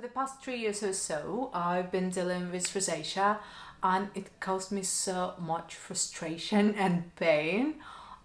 the past 3 years or so, I've been dealing with rosacea, and it caused me so much frustration and pain,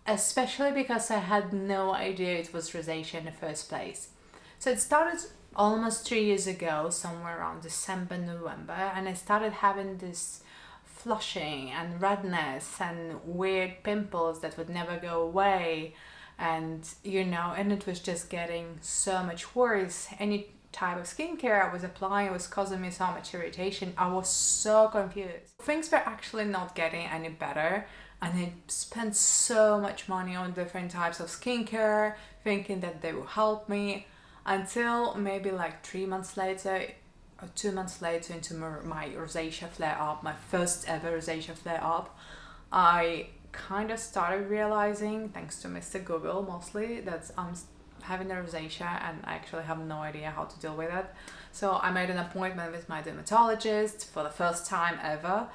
especially because I had no idea it was rosacea in the first place. So it started almost 3 years ago, somewhere around December, November, and I started having this flushing and redness and weird pimples that would never go away. And and it was just getting so much worse. Any type of skincare I was applying was causing me so much irritation. I was so confused. Things were actually not getting any better, and I spent so much money on different types of skincare, thinking that they will help me, until maybe like 3 months later or 2 months later into my rosacea flare up, my first ever rosacea flare up, I kind of started realizing, thanks to Mr. Google mostly, that I'm having a rosacea and I actually have no idea how to deal with it. So I made an appointment with my dermatologist for the first time ever,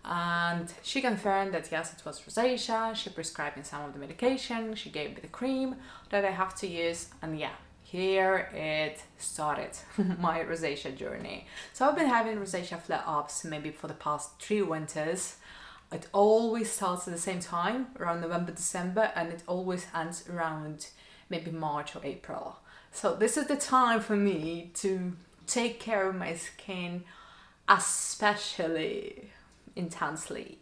and she confirmed that yes, it was rosacea. She prescribed me some of the medication, she gave me the cream that I have to use, and yeah, here it started, my rosacea journey. So I've been having rosacea flare-ups maybe for the past 3 winters. It always starts at the same time, around November, December, and it always ends around maybe March or April. So this is the time for me to take care of my skin, especially intensely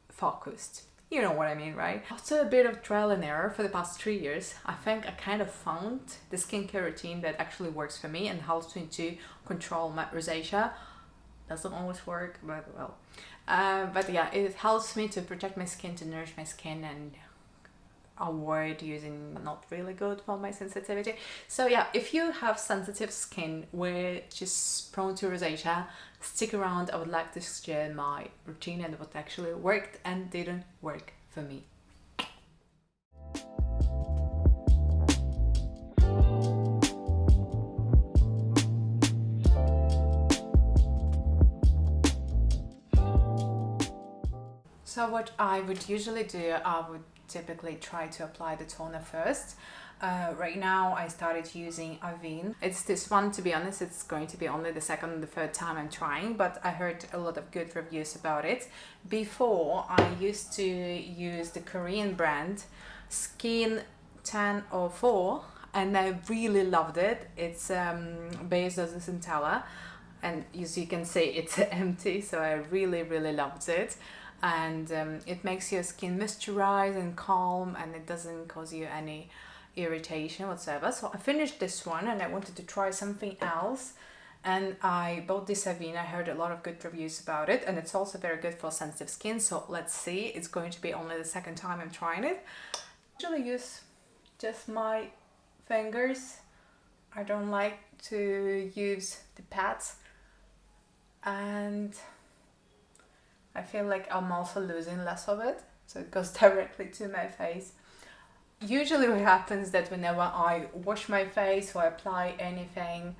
focused. You know what I mean, right? After a bit of trial and error for the past 3 years, I think I kind of found the skincare routine that actually works for me and helps me to control my rosacea. Doesn't always work, but well. But yeah, it helps me to protect my skin, to nourish my skin, and avoid using not really good for my sensitivity. So yeah, if you have sensitive skin which is prone to rosacea, stick around. I would like to share my routine and what actually worked and didn't work for me. So what I would usually do, I would typically try to apply the toner first. Right now I started using Avene. It's this one, to be honest, it's going to be only the second and the third time I'm trying, but I heard a lot of good reviews about it. Before, I used to use the Korean brand Skin1004, and I really loved it. It's based on the Centella, and as you can see, it's empty, so I really loved it. And it makes your skin moisturize and calm, and it doesn't cause you any irritation whatsoever. So I finished this one and I wanted to try something else, and I bought this Avene. I heard a lot of good reviews about it, and it's also very good for sensitive skin. So let's see, it's going to be only the second time I'm trying it. I usually use just my fingers. I don't like to use the pads, and I feel like I'm also losing less of it, so it goes directly to my face. Usually what happens that whenever I wash my face or apply anything,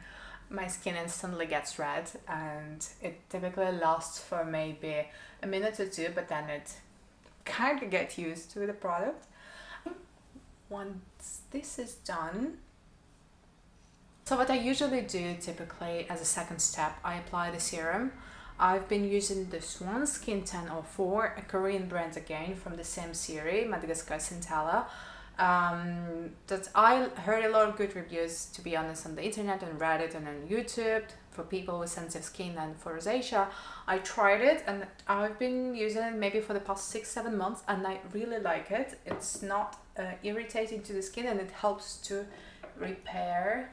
my skin instantly gets red, and it typically lasts for maybe a minute or two, but then it kind of gets used to the product. Once this is done, so what I usually do typically as a second step, I apply the serum. I've been using this one, Skin1004, a Korean brand again from the same series, Madagascar Centella. That I heard a lot of good reviews, to be honest, on the internet, on Reddit and on YouTube for people with sensitive skin and for rosacea. I tried it and I've been using it maybe for the past 6-7 months, and I really like it. It's not irritating to the skin, and it helps to repair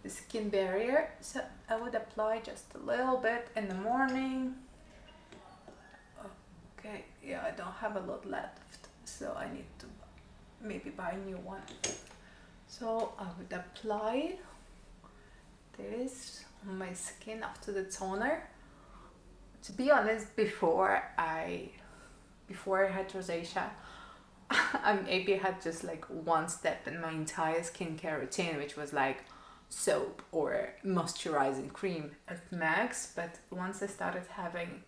the skin barrier. So I would apply just a little bit in the morning. Okay, yeah, I don't have a lot left, so I need to maybe buy a new one. So I would apply this on my skin after the toner. To be honest, before I had rosacea, I maybe had just like one step in my entire skincare routine, which was like soap or moisturizing cream at max. But once I started having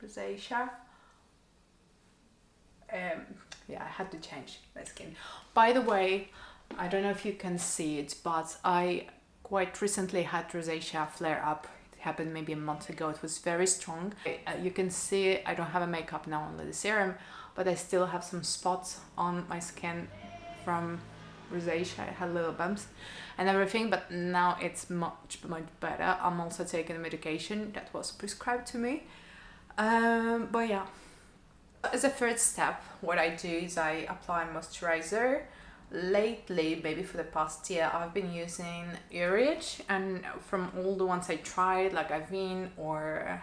rosacea, yeah, I had to change my skin. By the way, I don't know if you can see it, but I quite recently had rosacea flare up. It happened maybe a month ago. It was very strong. You can see I don't have a makeup now, only the serum, but I still have some spots on my skin from rosacea. I had little bumps and everything, but now it's much better. I'm also taking a medication that was prescribed to me. But yeah, as a third step, what I do is I apply moisturizer. Lately, maybe for the past year, I've been using Uriage, and from all the ones I tried, like Avene or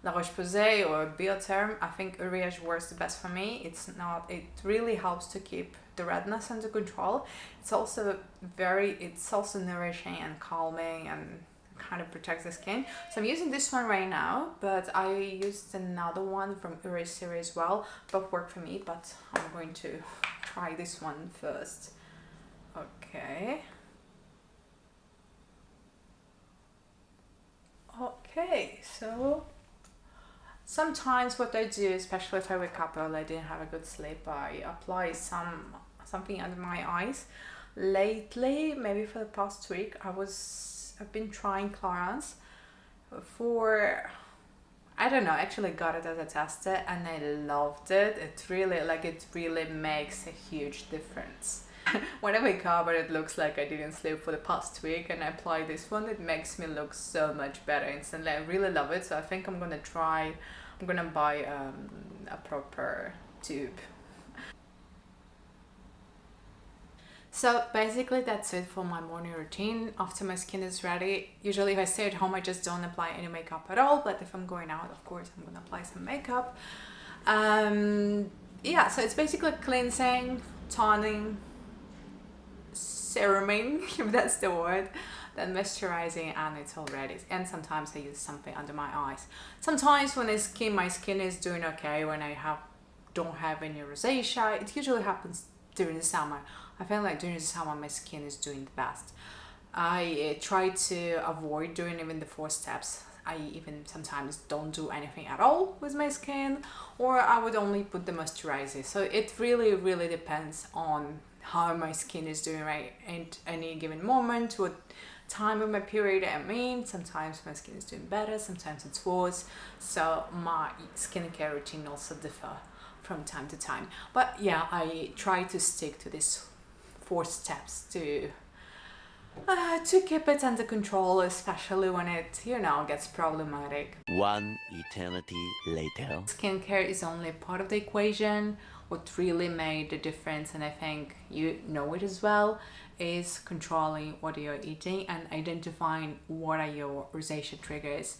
La Roche-Posay or Biotherm, I think Uriage works the best for me. It really helps to keep the redness under control. It's also nourishing and calming and kind of protects the skin. So I'm using this one right now, but I used another one from Uriage series as well. Both work for me, but I'm going to try this one first. Okay. Okay, so sometimes what I do, especially if I wake up early, I didn't have a good sleep, I apply something under my eyes. Lately, maybe for the past week, I've been trying Clarins for, I don't know, I actually got it as a tester and I loved it. It really makes a huge difference. When I wake up and it looks like I didn't sleep for the past week and I apply this one, it makes me look so much better instantly. I really love it, so I think I'm gonna buy a proper tube. So basically that's it for my morning routine. After my skin is ready, usually if I stay at home I just don't apply any makeup at all, but if I'm going out, of course I'm gonna apply some makeup. Yeah, so it's basically cleansing, toning, seruming, if that's the word, then moisturizing, and it's all ready. And sometimes I use something under my eyes. Sometimes when my skin is doing okay, when I don't have any rosacea, it usually happens during the summer. I feel like during the summer my skin is doing the best. I try to avoid doing even the 4 steps. I even sometimes don't do anything at all with my skin, or I would only put the moisturizer. So it really depends on how my skin is doing right at any given moment, what time of my period I'm in. Sometimes my skin is doing better, sometimes it's worse. So my skincare routine also differ from time to time. But yeah, I try to stick to these 4 steps to keep it under control, especially when it, gets problematic. One eternity later. Skincare is only part of the equation. What really made the difference, and I think you know it as well, is controlling what you're eating and identifying what are your rosacea triggers.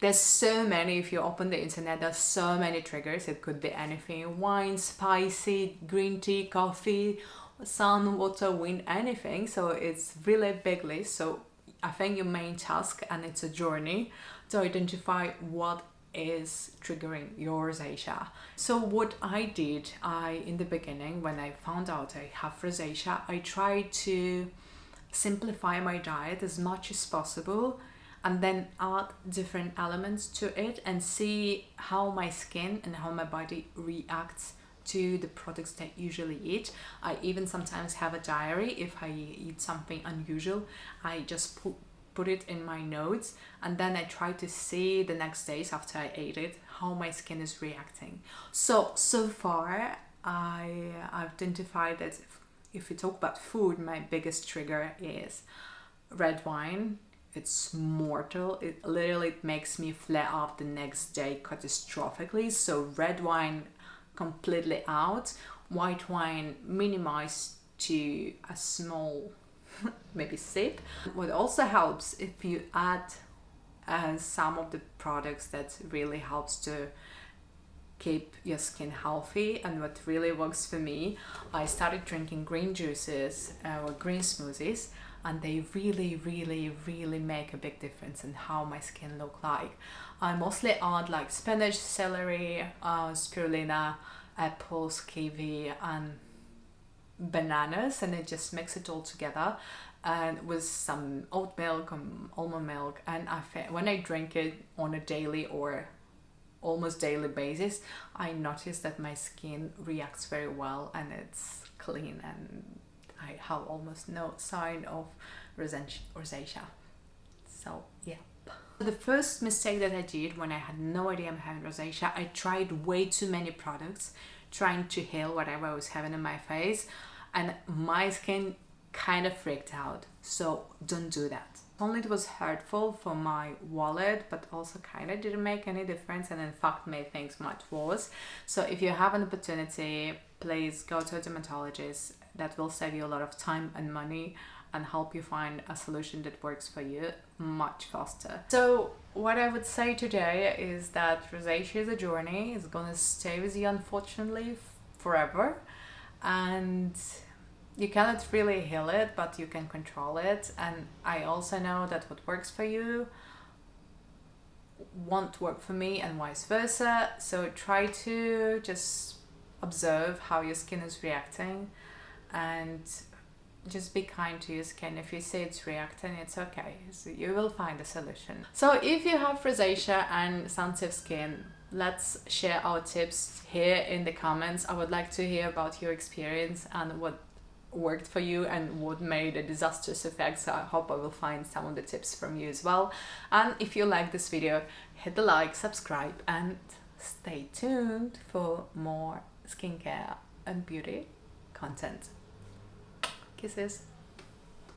There's so many, if you open the internet, there's so many triggers. It could be anything: wine, spicy, green tea, coffee, sun, water, wind, anything. So it's really a big list. So I think your main task, and it's a journey, to identify what is triggering your rosacea. So what I did, in the beginning, when I found out I have rosacea, I tried to simplify my diet as much as possible, and then add different elements to it and see how my skin and how my body reacts to the products that I usually eat. I even sometimes have a diary. If I eat something unusual, I just put it in my notes, and then I try to see the next days after I ate it how my skin is reacting. So far I identified that if we talk about food, my biggest trigger is red wine. It's mortal. It literally makes me flare up the next day catastrophically. So red wine completely out. White wine minimized to a small maybe sip. What also helps, if you add some of the products that really helps to keep your skin healthy, and what really works for me, I started drinking green juices or green smoothies, and they really make a big difference in how my skin look like. I mostly add like spinach, celery, spirulina, apples, kiwi, and bananas, and I just mix it all together, and with some oat milk or almond milk. And when I drink it on a daily or almost daily basis, I notice that my skin reacts very well, and it's clean, and I have almost no sign of rosacea. So yeah. The first mistake that I did when I had no idea I'm having rosacea, I tried way too many products trying to heal whatever I was having in my face, and my skin kind of freaked out. So don't do that. Only it was hurtful for my wallet, but also kind of didn't make any difference, and in fact made things much worse. So if you have an opportunity, please go to a dermatologist. That will save you a lot of time and money and help you find a solution that works for you much faster. So what I would say today is that rosacea is a journey. It's gonna stay with you, unfortunately, forever, and you cannot really heal it, but you can control it. And I also know that what works for you won't work for me, and vice versa. So try to just observe how your skin is reacting, and just be kind to your skin. If you see it's reacting, it's okay. So you will find a solution. So if you have rosacea and sensitive skin, let's share our tips here in the comments. I would like to hear about your experience and what worked for you and what made a disastrous effect. So I hope I will find some of the tips from you as well. And if you like this video, hit the like, subscribe, and stay tuned for more skincare and beauty content. Kisses.